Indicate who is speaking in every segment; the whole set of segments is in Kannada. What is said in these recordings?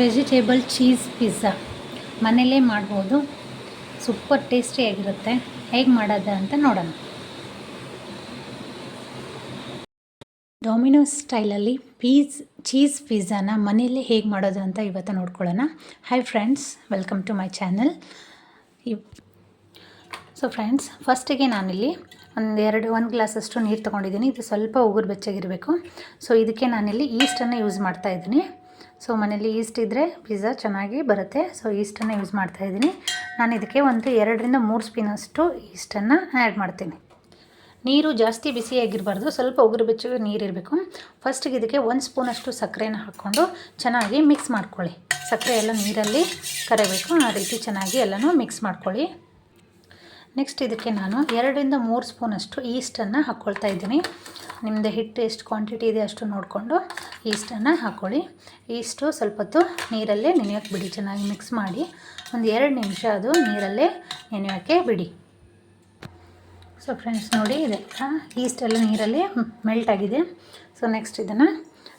Speaker 1: ವೆಜಿಟೇಬಲ್ ಚೀಸ್ ಪಿಜ್ಜಾ ಮನೆಯಲ್ಲೇ ಮಾಡ್ಬೋದು. ಸೂಪರ್ ಟೇಸ್ಟಿಯಾಗಿರುತ್ತೆ. ಹೇಗೆ ಮಾಡೋದು ಅಂತ ನೋಡೋಣ. ಡೊಮಿನೋಸ್ ಸ್ಟೈಲಲ್ಲಿ ಚೀಸ್ ಪಿಜ್ಜಾನ ಮನೆಯಲ್ಲೇ ಹೇಗೆ ಮಾಡೋದು ಅಂತ ಇವತ್ತು ನೋಡ್ಕೊಳ್ಳೋಣ. Hi friends, welcome to my channel. So friends, ಫಸ್ಟಿಗೆ ನಾನಿಲ್ಲಿ ಒಂದು ಗ್ಲಾಸಷ್ಟು ನೀರು ತೊಗೊಂಡಿದ್ದೀನಿ. ಇದು ಸ್ವಲ್ಪ ಉಗುರು ಬೆಚ್ಚಗಿರಬೇಕು. ಸೊ ಇದಕ್ಕೆ ನಾನಿಲ್ಲಿ ಈಸ್ಟನ್ನು ಯೂಸ್ ಮಾಡ್ತಾಯಿದ್ದೀನಿ. ಸೊ ಮನೇಲಿ ಈಸ್ಟ್ ಇದ್ದರೆ ಪಿಜ್ಜಾ ಚೆನ್ನಾಗಿ ಬರುತ್ತೆ. ಸೊ ಈಸ್ಟನ್ನು ಯೂಸ್ ಮಾಡ್ತಾಯಿದ್ದೀನಿ. ನಾನು ಇದಕ್ಕೆ 2-3 ಸ್ಪೂನಷ್ಟು ಈಸ್ಟನ್ನು ಆ್ಯಡ್ ಮಾಡ್ತೀನಿ. ನೀರು ಜಾಸ್ತಿ ಬಿಸಿಯಾಗಿರಬಾರ್ದು, ಸ್ವಲ್ಪ ಉಗುರು ಬೆಚ್ಚಗೆ ನೀರಿರಬೇಕು. ಫಸ್ಟಿಗೆ ಇದಕ್ಕೆ 1 ಸ್ಪೂನಷ್ಟು ಸಕ್ಕರೆನ ಹಾಕ್ಕೊಂಡು ಚೆನ್ನಾಗಿ ಮಿಕ್ಸ್ ಮಾಡ್ಕೊಳ್ಳಿ. ಸಕ್ಕರೆ ಎಲ್ಲ ನೀರಲ್ಲಿ ಕರಬೇಕು, ಆ ರೀತಿ ಚೆನ್ನಾಗಿ ಎಲ್ಲನೂ ಮಿಕ್ಸ್ ಮಾಡ್ಕೊಳ್ಳಿ. ನೆಕ್ಸ್ಟ್ ಇದಕ್ಕೆ ನಾನು 2-3 ಸ್ಪೂನಷ್ಟು ಈಸ್ಟನ್ನು ಹಾಕ್ಕೊಳ್ತಾ ಇದ್ದೀನಿ. ನಿಮ್ಮದು ಹಿಟ್ಟು ಎಷ್ಟು ಕ್ವಾಂಟಿಟಿ ಇದೆ ಅಷ್ಟು ನೋಡಿಕೊಂಡು ಈಸ್ಟನ್ನು ಹಾಕ್ಕೊಳ್ಳಿ. ಈಸ್ಟು ಸ್ವಲ್ಪ ಹೊತ್ತು ನೀರಲ್ಲೇ ನೆನೆಯೋಕ್ಕೆ ಬಿಡಿ. ಚೆನ್ನಾಗಿ ಮಿಕ್ಸ್ ಮಾಡಿ 2 ನಿಮಿಷ ಅದು ನೀರಲ್ಲೇ ನೆನೆಯೋಕ್ಕೆ ಬಿಡಿ. ಸೊ ಫ್ರೆಂಡ್ಸ್, ನೋಡಿ ಇದೆ ಈಸ್ಟೆಲ್ಲ ನೀರಲ್ಲಿ ಮೆಲ್ಟ್ ಆಗಿದೆ. ಸೊ ನೆಕ್ಸ್ಟ್ ಇದನ್ನು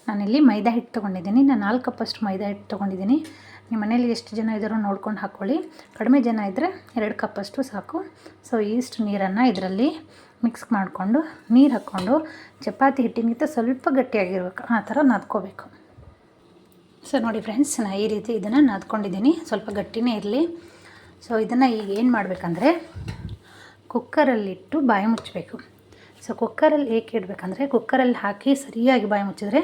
Speaker 1: ನಾನಿಲ್ಲಿ ಮೈದಾ ಹಿಟ್ಟು ತೊಗೊಂಡಿದ್ದೀನಿ. ನಾನು 4 ಕಪ್ಪಷ್ಟು ಮೈದಾ ಹಿಟ್ಟು ತೊಗೊಂಡಿದ್ದೀನಿ. ನಿಮ್ಮ ಮನೇಲಿ ಎಷ್ಟು ಜನ ಇದ್ದಾರೋ ನೋಡ್ಕೊಂಡು ಹಾಕ್ಕೊಳ್ಳಿ. ಕಡಿಮೆ ಜನ ಇದ್ದರೆ 2 ಕಪ್ಪಷ್ಟು ಸಾಕು. ಸೊ ಈಸ್ಟ್ ನೀರನ್ನು ಇದರಲ್ಲಿ ಮಿಕ್ಸ್ ಮಾಡಿಕೊಂಡು ನೀರು ಹಾಕ್ಕೊಂಡು ಚಪಾತಿ ಹಿಟ್ಟಿಗಿಂತ ಸ್ವಲ್ಪ ಗಟ್ಟಿಯಾಗಿರ್ಬೇಕು, ಆ ಥರ ನಾದ್ಕೋಬೇಕು. ಸೊ ನೋಡಿ ಫ್ರೆಂಡ್ಸ್, ನಾನು ಈ ರೀತಿ ಇದನ್ನು ನಾದ್ಕೊಂಡಿದ್ದೀನಿ. ಸ್ವಲ್ಪ ಗಟ್ಟಿನೇ ಇರಲಿ. ಸೊ ಇದನ್ನು ಈಗ ಏನು ಮಾಡಬೇಕಂದ್ರೆ ಕುಕ್ಕರಲ್ಲಿಟ್ಟು ಬಾಯಿ ಮುಚ್ಚಬೇಕು. ಸೊ ಕುಕ್ಕರಲ್ಲಿ ಏಕೆ ಇಡಬೇಕಂದ್ರೆ ಕುಕ್ಕರಲ್ಲಿ ಹಾಕಿ ಸರಿಯಾಗಿ ಬಾಯಿ ಮುಚ್ಚಿದ್ರೆ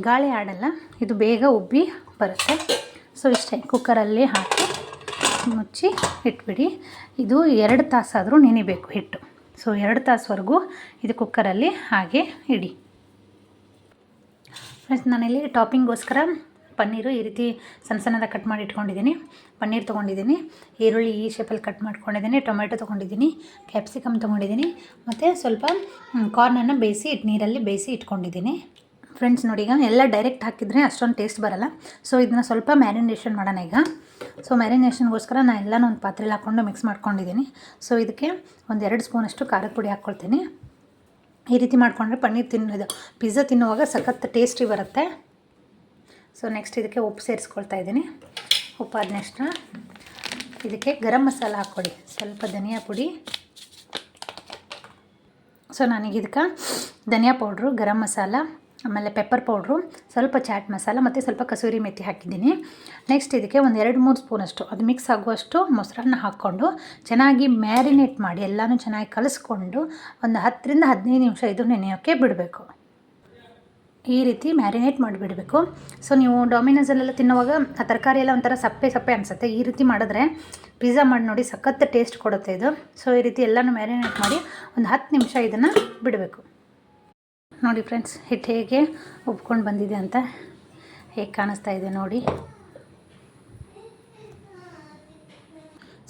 Speaker 1: ಗಾಳಿ ಆಡಲ್ಲ, ಇದು ಬೇಗ ಉಬ್ಬಿ ಬರುತ್ತೆ. ಸೊ ಇಷ್ಟೇ, ಕುಕ್ಕರಲ್ಲಿ ಹಾಕಿ ಮುಚ್ಚಿ ಇಟ್ಬಿಡಿ. ಇದು 2 ತಾಸಾದರೂ ನೆನಿಬೇಕು ಹಿಟ್ಟು. ಸೊ 2 ತಾಸುವರೆಗೂ ಇದು ಕುಕ್ಕರಲ್ಲಿ ಹಾಗೆ ಇಡಿ. ಫ್ರೆಂಡ್ಸ್, ನಾನಿಲ್ಲಿ ಟಾಪಿಂಗ್ಗೋಸ್ಕರ ಪನ್ನೀರು ಈ ರೀತಿ ಸಣ್ಣ ಸಣ್ಣದಾಗಿ ಕಟ್ ಮಾಡಿ ಇಟ್ಕೊಂಡಿದ್ದೀನಿ. ಪನ್ನೀರ್ ತೊಗೊಂಡಿದ್ದೀನಿ, ಈರುಳ್ಳಿ ಈ ಶೇಪಲ್ಲಿ ಕಟ್ ಮಾಡ್ಕೊಂಡಿದ್ದೀನಿ, ಟೊಮೆಟೊ ತೊಗೊಂಡಿದ್ದೀನಿ, ಕ್ಯಾಪ್ಸಿಕಮ್ ತೊಗೊಂಡಿದ್ದೀನಿ, ಮತ್ತು ಸ್ವಲ್ಪ ಕಾರ್ನನ್ನು ನೀರಲ್ಲಿ ಬೇಯಿಸಿ ಇಟ್ಕೊಂಡಿದ್ದೀನಿ. ಫ್ರೆಂಡ್ಸ್ ನೋಡಿ, ಈಗ ಎಲ್ಲ ಡೈರೆಕ್ಟ್ ಹಾಕಿದರೆ ಅಷ್ಟೊಂದು ಟೇಸ್ಟ್ ಬರೋಲ್ಲ. ಸೊ ಇದನ್ನು ಸ್ವಲ್ಪ ಮ್ಯಾರಿನೇಷನ್ ಮಾಡೋಣ ಈಗ. ಸೊ ಮ್ಯಾರಿನೇಷನ್ಗೋಸ್ಕರ ನಾನು ಎಲ್ಲನೂ ಒಂದು ಪಾತ್ರೆಯಲ್ಲಿ ಹಾಕ್ಕೊಂಡು ಮಿಕ್ಸ್ ಮಾಡ್ಕೊಂಡಿದ್ದೀನಿ. ಸೊ ಇದಕ್ಕೆ 2 ಸ್ಪೂನಷ್ಟು ಖಾರದ ಪುಡಿ ಹಾಕ್ಕೊಳ್ತೀನಿ. ಈ ರೀತಿ ಮಾಡಿಕೊಂಡ್ರೆ ಪಿಜ್ಜಾ ತಿನ್ನುವಾಗ ಸಖತ್ ಟೇಸ್ಟಿ ಬರುತ್ತೆ. ಸೊ ನೆಕ್ಸ್ಟ್ ಇದಕ್ಕೆ ಉಪ್ಪು ಸೇರಿಸ್ಕೊಳ್ತಾ ಇದ್ದೀನಿ. ಉಪ್ಪಾದ ನೆಕ್ಸ್ಟ್ ಇದಕ್ಕೆ ಗರಂ ಮಸಾಲ ಹಾಕ್ಕೊಳ್ಳಿ, ಸ್ವಲ್ಪ ಧನಿಯಾ ಪುಡಿ. ಸೊ ನಾನೀಗ ಇದಕ್ಕೆ ಧನಿಯಾ ಪೌಡ್ರು, ಗರಂ ಮಸಾಲ, ಆಮೇಲೆ ಪೆಪ್ಪರ್ ಪೌಡ್ರು, ಸ್ವಲ್ಪ ಚಾಟ್ ಮಸಾಲ ಮತ್ತು ಸ್ವಲ್ಪ ಕಸೂರಿ ಮೆಥಿ ಹಾಕಿದ್ದೀನಿ. ನೆಕ್ಸ್ಟ್ ಇದಕ್ಕೆ 2-3 ಸ್ಪೂನಷ್ಟು ಅದು ಮಿಕ್ಸ್ ಆಗುವಷ್ಟು ಮೊಸರನ್ನ ಹಾಕ್ಕೊಂಡು ಚೆನ್ನಾಗಿ ಮ್ಯಾರಿನೇಟ್ ಮಾಡಿ ಎಲ್ಲನೂ ಚೆನ್ನಾಗಿ ಕಲಿಸ್ಕೊಂಡು 10-15 ನಿಮಿಷ ಇದು ನೆನೆಯೋಕ್ಕೆ ಬಿಡಬೇಕು. ಈ ರೀತಿ ಮ್ಯಾರಿನೇಟ್ ಮಾಡಿಬಿಡಬೇಕು. ಸೊ ನೀವು ಡೊಮಿನೋಸಲ್ಲೆಲ್ಲ ತಿನ್ನುವಾಗ ಆ ತರಕಾರಿ ಎಲ್ಲ ಒಂಥರ ಸಪ್ಪೆ ಅನಿಸುತ್ತೆ. ಈ ರೀತಿ ಮಾಡಿದ್ರೆ ಪಿಜ್ಜಾ ಮಾಡಿ ನೋಡಿ, ಸಖತ್ ಟೇಸ್ಟ್ ಕೊಡುತ್ತೆ ಇದು. ಸೊ ಈ ರೀತಿ ಎಲ್ಲನೂ ಮ್ಯಾರಿನೇಟ್ ಮಾಡಿ 10 ನಿಮಿಷ ಇದನ್ನು ಬಿಡಬೇಕು. ನೋಡಿ ಫ್ರೆಂಡ್ಸ್, ಹಿಟ್ಟು ಹೇಗೆ ಉಬ್ಕೊಂಡು ಬಂದಿದೆ ಅಂತ ಹೇಗೆ ಕಾಣಿಸ್ತಾ ಇದೆ ನೋಡಿ.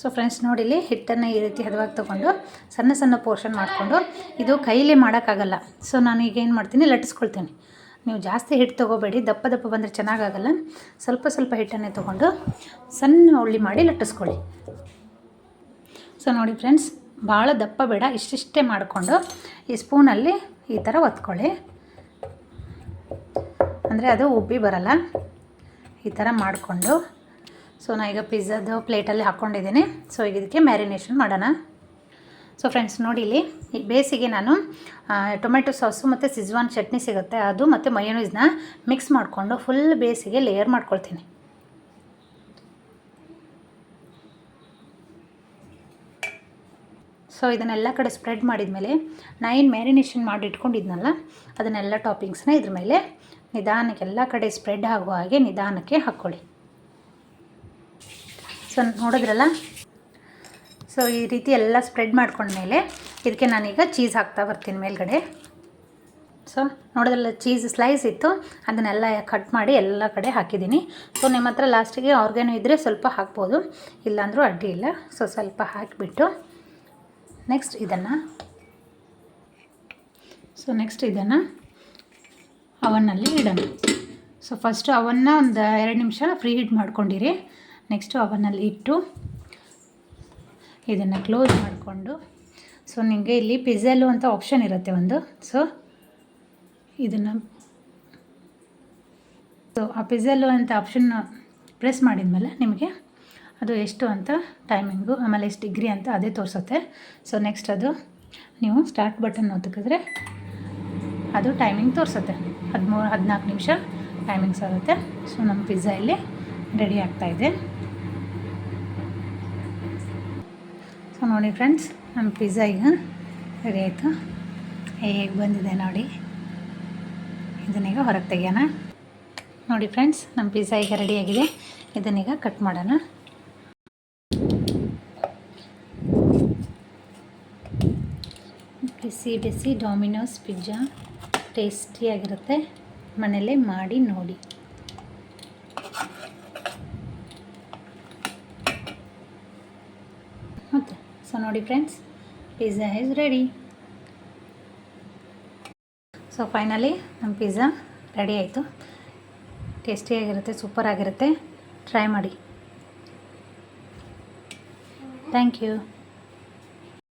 Speaker 1: ಸೊ ಫ್ರೆಂಡ್ಸ್, ನೋಡಿಲಿ ಹಿಟ್ಟನ್ನು ಈ ರೀತಿ ಹದವಾಗಿ ತೊಗೊಂಡು ಸಣ್ಣ ಪೋರ್ಷನ್ ಮಾಡಿಕೊಂಡು, ಇದು ಕೈಲೇ ಮಾಡೋಕ್ಕಾಗಲ್ಲ. ಸೊ ನಾನು ಈಗ ಏನು ಮಾಡ್ತೀನಿ, ಲಟ್ಟಿಸ್ಕೊಳ್ತೀನಿ. ನೀವು ಜಾಸ್ತಿ ಹಿಟ್ಟು ತೊಗೋಬೇಡಿ, ದಪ್ಪ ಬಂದರೆ ಚೆನ್ನಾಗಾಗಲ್ಲ. ಸ್ವಲ್ಪ ಹಿಟ್ಟನ್ನೇ ತೊಗೊಂಡು ಸಣ್ಣ ಉಳ್ಳಿ ಮಾಡಿ ಲಟ್ಟಿಸ್ಕೊಳ್ಳಿ. ಸೊ ನೋಡಿ ಫ್ರೆಂಡ್ಸ್, ಭಾಳ ದಪ್ಪ ಬೇಡ, ಇಷ್ಟಿಷ್ಟೇ ಮಾಡಿಕೊಂಡು ಈ ಸ್ಪೂನಲ್ಲಿ ಈ ಥರ ಒತ್ಕೊಳ್ಳಿ. ಅಂದರೆ ಅದು ಉಬ್ಬಿ ಬರಲ್ಲ. ಈ ಥರ ಮಾಡಿಕೊಂಡು ಸೊ ನಾನು ಈಗ ಪಿಜ್ಜಾದು ಪ್ಲೇಟಲ್ಲಿ ಹಾಕ್ಕೊಂಡಿದ್ದೀನಿ. ಸೊ ಈಗ ಇದಕ್ಕೆ ಮ್ಯಾರಿನೇಷನ್ ಮಾಡೋಣ. ಸೊ ಫ್ರೆಂಡ್ಸ್ ನೋಡಿ, ಇಲ್ಲಿ ಬೇಸಿಗೆ ನಾನು ಟೊಮೆಟೊ ಸಾಸು ಮತ್ತು ಸಿಜ್ವಾನ್ ಚಟ್ನಿ ಸಿಗುತ್ತೆ, ಅದು ಮತ್ತು ಮಯೋನೀಸ್ನ ಮಿಕ್ಸ್ ಮಾಡಿಕೊಂಡು ಫುಲ್ ಬೇಸಿಗೆ ಲೇಯರ್ ಮಾಡ್ಕೊಳ್ತೀನಿ. ಸೊ ಇದನ್ನೆಲ್ಲ ಕಡೆ ಸ್ಪ್ರೆಡ್ ಮಾಡಿದ ಮೇಲೆ ನಾನು ಏನು ಮ್ಯಾರಿನೇಷನ್ ಮಾಡಿ ಇಟ್ಕೊಂಡಿದ್ನಲ್ಲ ಅದನ್ನೆಲ್ಲ ಟಾಪಿಂಗ್ಸ್ನ ಇದ್ರ ಮೇಲೆ ನಿಧಾನಕ್ಕೆ ಎಲ್ಲ ಕಡೆ ಸ್ಪ್ರೆಡ್ ಆಗುವ ಹಾಗೆ ನಿಧಾನಕ್ಕೆ ಹಾಕ್ಕೊಳ್ಳಿ. ಸೊ ನೋಡಿದ್ರಲ್ಲ, ಸೊ ಈ ರೀತಿ ಎಲ್ಲ ಸ್ಪ್ರೆಡ್ ಮಾಡ್ಕೊಂಡ್ಮೇಲೆ ಇದಕ್ಕೆ ನಾನೀಗ ಚೀಸ್ ಹಾಕ್ತಾ ಬರ್ತೀನಿ ಮೇಲ್ಗಡೆ. ಸೊ ನೋಡೋದ್ರಲ್ಲ, ಚೀಸ್ ಸ್ಲೈಸ್ ಇತ್ತು, ಅದನ್ನೆಲ್ಲ ಕಟ್ ಮಾಡಿ ಎಲ್ಲ ಕಡೆ ಹಾಕಿದ್ದೀನಿ. ಸೊ ನಿಮ್ಮ ಹತ್ರ ಲಾಸ್ಟಿಗೆ ಆರ್ಗ್ಯಾನೋ ಇದ್ದರೆ ಸ್ವಲ್ಪ ಹಾಕ್ಬೋದು, ಇಲ್ಲಾಂದರೂ ಅಡ್ಡಿ ಇಲ್ಲ. ಸೊ ಸ್ವಲ್ಪ ಹಾಕಿಬಿಟ್ಟು ನೆಕ್ಸ್ಟ್ ಇದನ್ನು ಅವನ್ನಲ್ಲಿ ಇಡೋಣ. ಸೊ ಫಸ್ಟು ಅವನ್ನ 2 ನಿಮಿಷ ಫ್ರೀ ಹೀಟ್ ಮಾಡ್ಕೊಂಡಿರಿ. ನೆಕ್ಸ್ಟು ಅವನ್ನಲ್ಲಿ ಇಟ್ಟು ಇದನ್ನು ಕ್ಲೋಸ್ ಮಾಡಿಕೊಂಡು, ಸೊ ನಿಮಗೆ ಇಲ್ಲಿ ಪಿಜ್ಜಾಲು ಅಂತ ಆಪ್ಷನ್ ಇರುತ್ತೆ ಒಂದು. ಸೊ ಇದನ್ನು ಸೊ ಆ ಪಿಜ್ಜಲ್ಲು ಅಂತ ಆಪ್ಷನ್ ಪ್ರೆಸ್ ಮಾಡಿದ್ಮೇಲೆ ನಿಮಗೆ ಅದು ಎಷ್ಟು ಅಂತ ಟೈಮಿಂಗು ಆಮೇಲೆ ಎಷ್ಟು ಡಿಗ್ರಿ ಅಂತ ಅದೇ ತೋರಿಸುತ್ತೆ. ಸೊ ನೆಕ್ಸ್ಟ್ ಅದು ನೀವು ಸ್ಟಾರ್ಟ್ ಬಟನ್ ಒತ್ತಿಕಿದ್ರೆ ಅದು ಟೈಮಿಂಗ್ ತೋರಿಸುತ್ತೆ. 13-14 ನಿಮಿಷ ಟೈಮಿಂಗ್ಸ್ ಆಗುತ್ತೆ. ಸೊ ನಮ್ಮ ಪಿಜ್ಜಾ ಇಲ್ಲಿ ರೆಡಿ ಆಗ್ತಾಯಿದೆ. ಸೊ ನೋಡಿ ಫ್ರೆಂಡ್ಸ್, ನಮ್ಮ ಪಿಜ್ಜಾ ಈಗ ರೆಡಿ ಆಯಿತು. ಹೇಗೆ ಬಂದಿದೆ ನೋಡಿ. ಇದನ್ನೀಗ ಹೊರಗೆ ತೆಗಿಯೋಣ. ನೋಡಿ ಫ್ರೆಂಡ್ಸ್, ನಮ್ಮ ಪಿಜ್ಜಾ ಈಗ ರೆಡಿಯಾಗಿದೆ. ಇದನ್ನೀಗ ಕಟ್ ಮಾಡೋಣ. ಬಿಸಿ ಬಿಸಿ ಡಾಮಿನೋಸ್ ಪಿಜ್ಜಾ ಟೇಸ್ಟಿಯಾಗಿರುತ್ತೆ. ಮನೆಯಲ್ಲೇ ಮಾಡಿ ನೋಡಿ. ಮತ್ತು ಸೊ ನೋಡಿ friends, pizza is ready. So finally ನಮ್ಮ ಪಿಜ್ಜಾ ರೆಡಿ ಆಯಿತು. ಟೇಸ್ಟಿಯಾಗಿರುತ್ತೆ, ಸೂಪರಾಗಿರುತ್ತೆ. ಟ್ರೈ ಮಾಡಿ. Thank you.